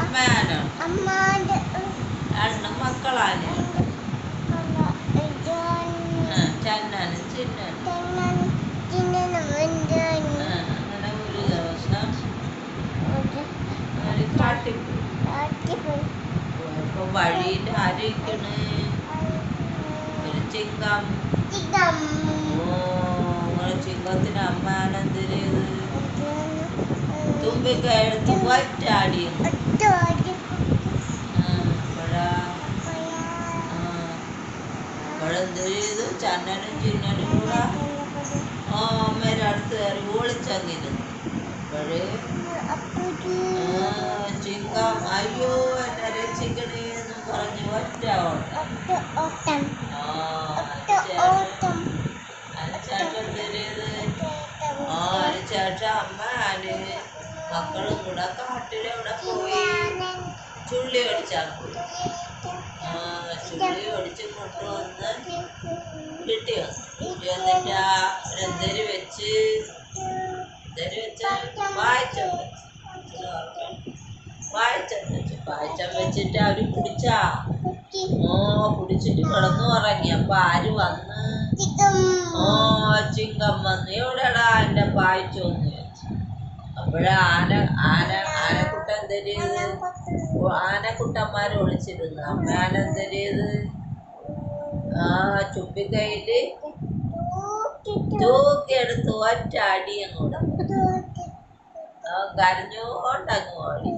അമ്മേനോ രണ്ട് മക്കളാണ് ചന്നനും ചിന്നനും അങ്ങനെ ഒരു ദിവസം ഒരു കാട്ടിപ്പോയി പോയപ്പോ വഴിയിൽ ആരൊക്കെയാണ് ഒരു ചിങ്കം ചിങ്കത്തിന് അമ്മാനെന്തിര് തുമ്പിക്കയെടുത്ത് വറ്റാടിയും അപ്പോഴെന്ത് ചെയ്തു ചന്നനും ചിന്നനും കൂടെ അമ്മേരെ അടുത്ത് കയറി ഒളിച്ചങ്ങിരുന്നു. അപ്പോഴേ ചിങ്കം അയ്യോ എന്നെ രക്ഷിക്കണേ എന്നും പറഞ്ഞ് ഒറ്റ ഓട്ടം. അതിനുശേഷം എന്ത് ചെയ്ത് അതിനുശേഷം അമ്മ മക്കളും കൂടെ കാട്ടിലെവിടെ പോയി ചുള്ളി ഒടിച്ചാൽ പോയി. ചുള്ളി ഒടിച്ച് കൊണ്ടുവന്ന് വീട്ടിൽ വന്നിട്ട് ഒരെന്തരി വെച്ച് പായസം വെച്ചിട്ട് അവര് കുടിച്ചാ കുടിച്ചിട്ട് കിടന്നു ഉറങ്ങി. അപ്പൊ ആര് വന്ന് ചിങ്കം വന്ന് എവിടെടാ എന്റെ പായച്ചോന്ന് ചോദിച്ചു. അപ്പോഴേ ആനക്കുട്ടൻ എന്തരിയത് ആനക്കുട്ടന്മാര് ഒളിച്ചിരുന്നു. അമ്മയാനെന്തരിയത് ചുപ്പിക്കൈയില് തൂക്കിയെടുത്ത് ഒറ്റ അടിയും കൂടെ കരഞ്ഞോണ്ടങ്ങ് ഓടി.